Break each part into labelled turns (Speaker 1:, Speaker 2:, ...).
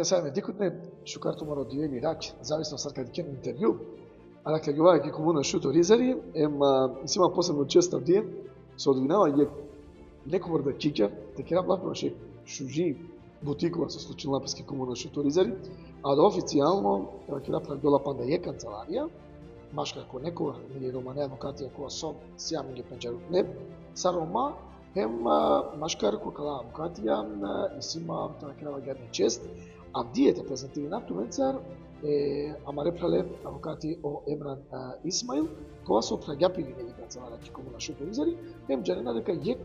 Speaker 1: Знаете, сега ме дикотне, шукарто мора да ми рак, зависно сарка да кем интервју, а дека ги ваѓа комуна шуторизари, си има посебно честа дие, се одвинава и некогор да киќа, те кера плакваше шужи бутикова со случил написки комуна шуторизари, а да официјално кера правдола панда е канцеларија, баш како некогор или романе адвокатија која со сјам ги пенчарут не, са рома машкар која адвокатија и сима тоа кера гадни чест, а диете презентиви наптуменцар ама реплале адвокати о Емран Исмаил, кога се опраѓапили неги канцеларија комуна шуторизари, джанина дека е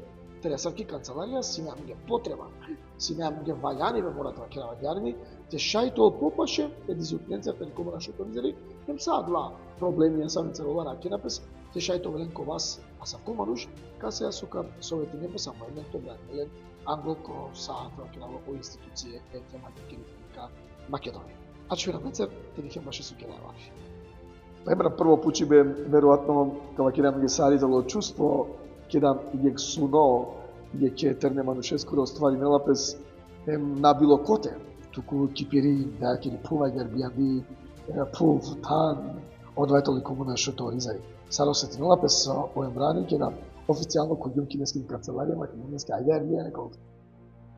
Speaker 1: тересарки канцеларија си немам ге потреба, си немам ге вајани бе мора тоа кера ваѓарни, те шајто попаше едизутненцар тани комуна шуторизари, са два проблеми на самица ова раки напис, те шајто велен ко вас, а са комануш, ка се јасука совети не само еден проблем, велен англо са тоа кера о институције Македонија. Македонија. А чујна мецер, те дихе баше су кела ваки. Емра прво пучи бе, веројатно, кога ќе нам ги саризало чувство, ќе дам и гек суно, и ќе терне манушескуро оствари нелапес, на било коте, туку кипири, да ќе ни пуваѓар бијанди, пул, тан, одвајтоли комуна шуторизари. Саро се ти нелапес о Емрани, ќе дам официјално кој кинески канцеларија, македонски ајдер бија неколку.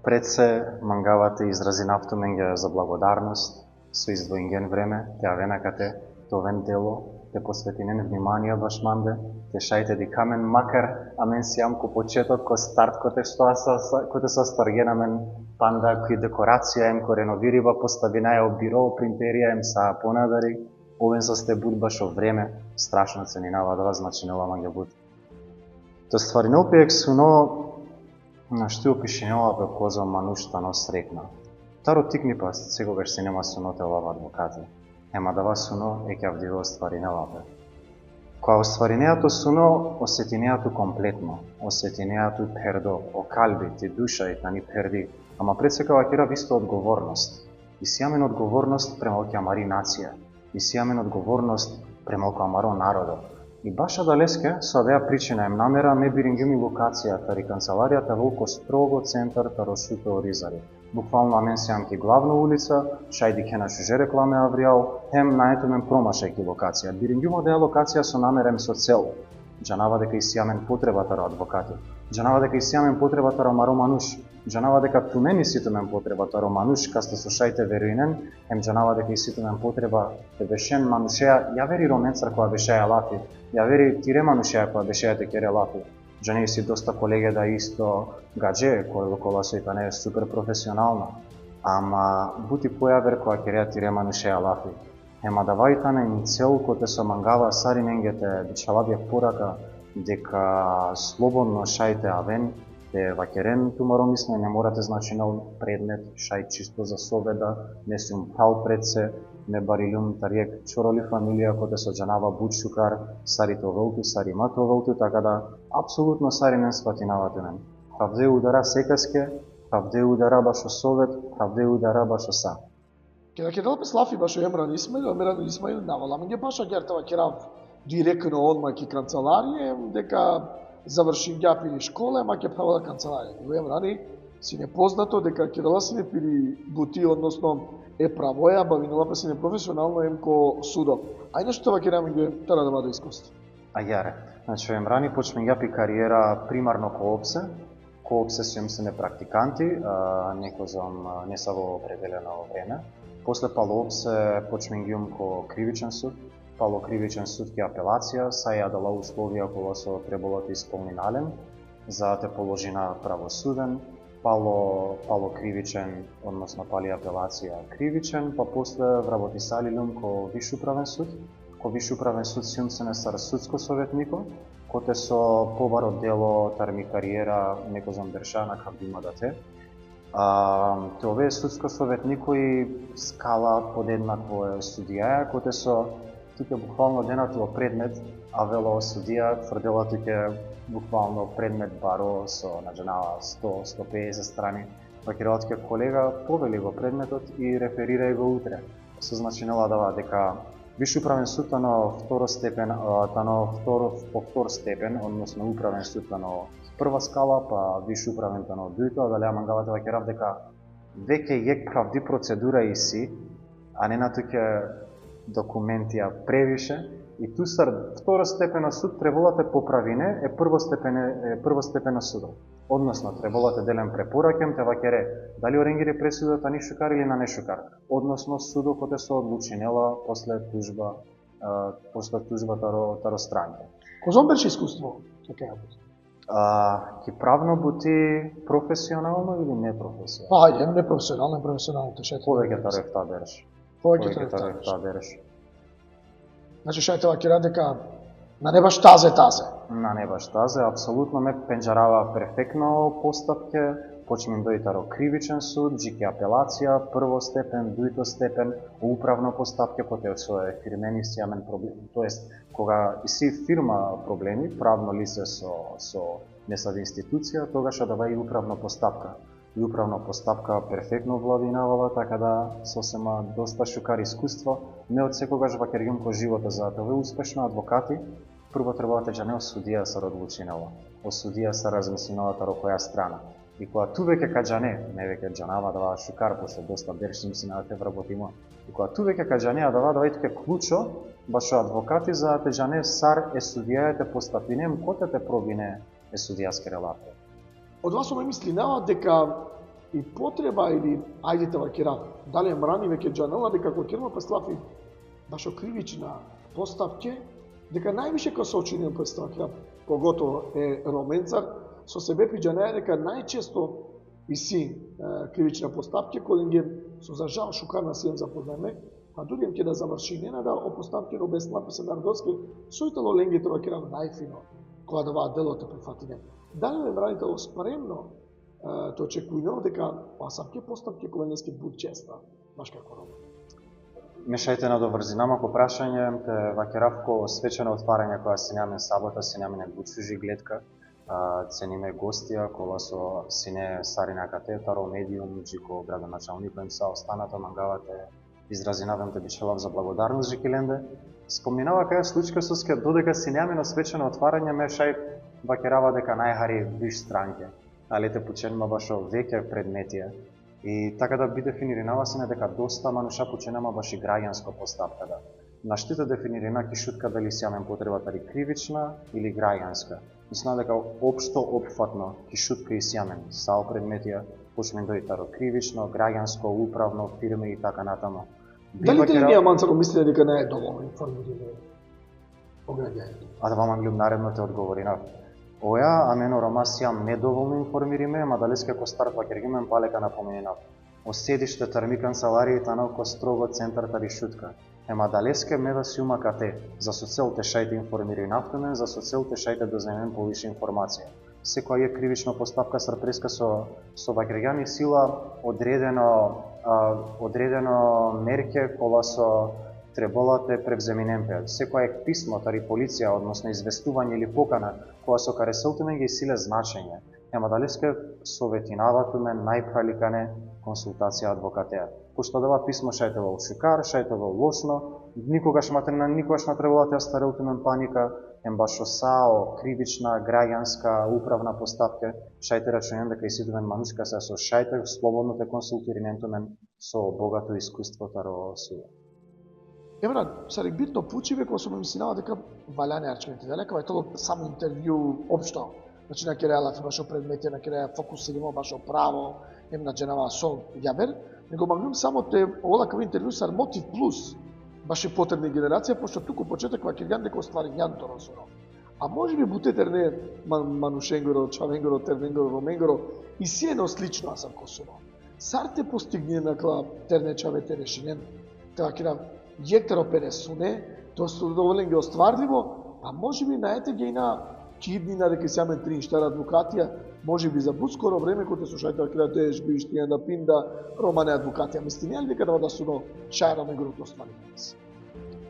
Speaker 2: Пред се, мангавате изрази нафтоменге за благодарност, со издвоинген време, те авенакате, товен дело, те посветинен внимание башманде, те шајте ди камен макар, амен сијам ко почеток, ко старт, коте со старгена мен панда, кои декорација им, ко реновириба, поставина е бiro, принтерија им са понадари, овен со сте буд баш о време, страшно ценинава да вас значи нела манге буд. То стваринел пиек суно, на што опишенела бе коза мануштано срекна. Таро тикни па секогаш се нема суноте лава адвокати. Ема да вас суно е ќе вдиво стваринелата. Која остваринеато суно, осетинеато комплетно, осетинеато пердо, о калби, ти душа и тани перди, ама пред секава кера висто одговорност. И сијамен одговорност према океамари нација, и сијамен одговорност према океамаро народо. И баша далеске, со деја причина им намера ме бирингими локацијата и канцеларијата волко строго центар таро шуторизари. Буквално амен сијам ки главна улица, шајди ке на шуже рекламе авријал, хем наето мен промашајки локација. Бирингимо деја локација со намерем со цел. Джанава дека и сијамен потреба таро адвокати. Джанава дека и сијамен потреба таро маро мануш. Джанава дека тумени сите мен потреба таро мануш, касте со шајте веруинен, хем джанава дека и сите мен потреба те бешен манушеја, ја вери роменцар која бешеја лафи, ја вери тире манушеја која бешеја те кере лафи. Джани си доста колеги да исто гадже, кола со и па не е супер професионална. Ама бути појавер која кереја тире манушеја лафи. Ема да вајтане ни цел коте со мангава сариненгете бичалабија порака дека слободно шајте авен, те вакерен тумаро мисле, не морате значинал предмет, шај чисто за соведа, не сум пал пред се, не барилум тариек чороли фамилија коте со джанава бучукар, сари товелту, сари матовелту, така да апсолутно сари не сватинавате мен. Правде удара секаске, правде удара башо совет, правде удара башо са.
Speaker 1: Кога ќе делопе слафи башо Емран Исмаил, навала ми ги баша гертава керав директно одмак и канцеларија, дека заврши ѓапили школа, ма ќе правила канцеларија. Во Емрани си непознато дека ќе дала си не пили бути, односно е правоја, бавинала па си непрофесионално емко судо. Ај нешто ова ќе рами ги тера да ваде искуство.
Speaker 2: А јаре, значи Емрани почме ѓапи кариера примарно ко опсе. Ко опсе се не практиканти, не са во определено време. После пало опсе почме гиум ко кривичен суд. Пало кривичен суд ке апелација, са ја дала условија кога со требало да исполни налем, за те положи на правосуден, пало кривичен, односно пали апелација кривичен, па после вработи салилум ко Виш управен суд. Ко Виш управен суд сиум се нестар судско советнико, коте со побаро дело тарми кариера некозам дершана как има да те. Те овие судско советникои скала подеднакво е судија, коте со туке буквално денато предмет, а вело судија тврдела туке буквално предмет баро со наџанава 100-150 страни. Вакероватке колега повели го предметот и реферирај го утре. Со значинела дава дека Виш управен суд на втор степен, односно управен суд на прва скала, па Виш управен на дуито, дали ја мангавате вакерав дека веќе јек правди процедура и си, а не натуќе документија превише, и тусар второстепена суд треболате поправине е првостепена судот. Односно, треболате делен препоракем те вакере дали оренгири пресудата ни Шукар или на не Шукар. Односно, судот коте се одлучинела после тужба таро странје.
Speaker 1: Козом беше искуство?
Speaker 2: Ки правно бути професионално или непрофесионално?
Speaker 1: Ајде, непрофесионално, професионално тешете.
Speaker 2: Повеќе тарефта береш.
Speaker 1: Повеќе тарефта береш. Значи шајте вакера дека на не баш тазе.
Speaker 2: На не баш тазе, апсолутно ме пенџарава перфектно постапке, почнем дојтаро кривичен суд, джики апелација, прво степен, дуито степен, управно постапке, коте со фирмени сјамен проблем, тоест кога си фирма проблеми, правно лице со несад институција, тогаш одава и управно постапка. И управна постапка перфектно владинавала, така да сосема доста Шукар искуство. Не од секогаш вакергим по живота за тоа успешно адвокати. Прво требате да не осудија се одлучинала. Осудија се размислинала таро која страна. И кога ту веќе каѓане, не веќе џанава да Шукар, пошто доста бершим си на те вработимо. И кога ту веќе каѓане да давајте клучо, башо адвокати за те џане сар е судијајте постапинем, коте те пробине е судијаски релатор.
Speaker 1: Од вас ме мислинава дека и потреба или ајдете вакера, дали мрани веќе џанела дека кога керма паслафи башо кривична постапке, дека највише кога се очинен постапка, поготово е роменцар, со себе приџанеја дека најчесто и си кривична постапке, кој ги со за жал Шукар на сијем запознаеме, а дури ќе да заврши нена да о постапке обеснапи се Нардоски, сојтало ленгите вакера најфино, кога да делото прифатине. Дали ме мраните спремно те очекувам дека пасапке постапке коленски буд честа, баш како роба.
Speaker 2: Мешајте на доврзинама ко прашање, те вакеравко свечено отварање која се няме сабота, се няме бучужи гледка, цениме гостија, кола со сине Сарина Катетаро, медиум, джико градоначалникот са останата мангавате изразинавам те бичелав за благодарност Жикиленде. Спомнинава кај случка со ска додека си няме на свечено отварање, мешај вакерава дека најхари биш странке, али те поченма башо веќе предметија. И така да би дефиниринава се дека доста мануша поченама баш и граѓанско постапка да. Наштите дефинирина кишутка дали сјамен потребата ли кривична или граѓанска. Мислам дека општо опфатно кишутка и сјамен са предметија, почнем дојтаро кривично, граѓанско, управно, фирми и така натаму.
Speaker 1: Дали те ние Мансаро мислите дека не е доволно информирани о граѓањето?
Speaker 2: А да вам глум наредно те одговорина. Оја, амено рома сјам недоволно информириме, ама дали ске ко старт вакергимен палека напоменина. О седиште тарми канцеларија тано ко строго центар тари шутка. Ема далеске ме да си умакате, за соцел те шајте информири нафтомен, за соцел те шајте да земен повише информација. Секоја е кривична постапка српреска со вакергјани сила одредено мерке кола со треболате превземинемпе. Секоја е писмо тари полиција, односно известување или покана, која со каресолтумен ги силе значење. Ема далеске советинавато мен најпраликане консултација адвокатеа. Пошто дава писмо шајтево Шукар, шајтево лошно, никогаш не треболате астарелтумен паника, башо САО, кривична, граѓанска, управна постапка, шајте рачунен дека и ситумен манушка се со шајте слободно те консултиринентумен со богато искуство таро суда.
Speaker 1: Евра, сари битно пучиве кога сум мислинава дека валяне арчевите, далека тоа само интервју општо. Значи на керела башо предмети, на керела фокусиримо башо право, на дженава со јабер, него магнум само те оваков интервју сар мотив плюс баше потребна генерација, пошто туку почеток вакирган дека оствари јанто разоро. А може би бутетерне манушенгоро, чавенгоро, тервенгоро, роменгоро и си едно слично асам Косово. Сарте постигне на клаб терне чавете решенен, те вакира јетеро пересуне, тоа се доволен ги остварливо, а може би наете ги на киднина дека сјаме 3-4 адвокатија, може би за бускоро време кој те слушајте вакира теш биштија да пинда романе адвокатија. Мислите ли дека да суно шај роменгорото оствари?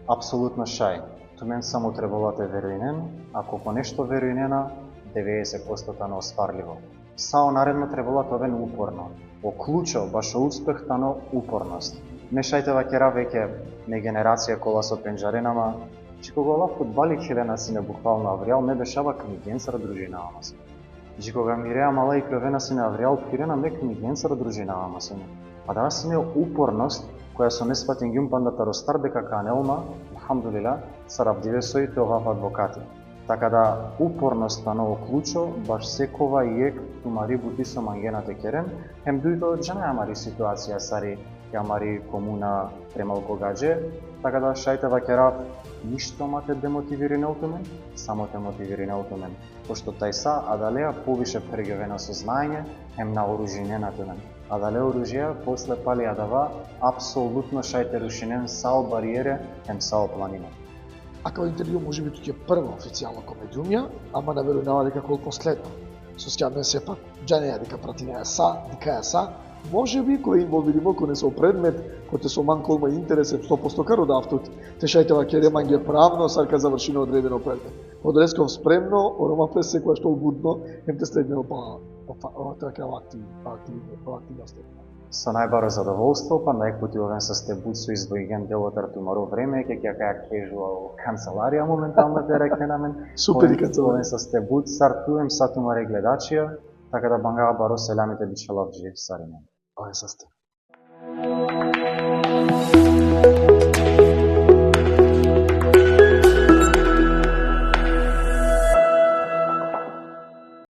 Speaker 2: Апсолутно шај. Ту мен само требалате веруинен, а колко нешто веруинена, 90% на остварливо. Сао наредно требалате овен упорно. О клучо, башо успех тано упорност. Не шајте вакера веќе не генерација кола со пенџаренама, че кога лав фудбали хилена си не буквално авриал, не бешава книгенцар дружина ама се. Джи кога миреа мала и клевена си на авреал пирена мек ми генцара дружинава масони. А да си не упорност која со неспатен гјум пандата ростар дека канелма, алхамдулила, саравдиве со и това адвокати. Така да упорноста на оклучо баш секова и ек тумари бути со мангената керен, хем дујто джана амари ситуација сари јамари комуна премалко гадже, така да шајтева керав ништо мате демотивири неутомен, само те мотивири неутомен. Пошто тај са, а далеа повише прегевена со знаење, хем на оружје на томен. А дале оружје, после пали адава, апсолутно шајте рушинен сао бариере, хем сао планина.
Speaker 1: Ако интервју може би туќе прва официјална комедиумија, ама не верувам дека колку последно. Со скјаме сепак, джанеја дека пратине са, дека са, може би кој инволвиримо кој не со предмет, кој те со манколма интерес 100% каро да автот, те шајтева кереман ги правно, сарка завршино одредено предмет. Одресков спремно, орома прес секоја што будно, хем те следнео такава активност.
Speaker 2: Со најбаро задоволство, па најпутиловен со стебут со извојген делотар тумаро време, ке ќе каја casual канцеларија моментално те рекне на мен.
Speaker 1: Супер и канцеларија.
Speaker 2: Со стебут стартуем са тумаре гледачија, така да бангава баро селамите бичалавджи саримен.
Speaker 1: Ое састе.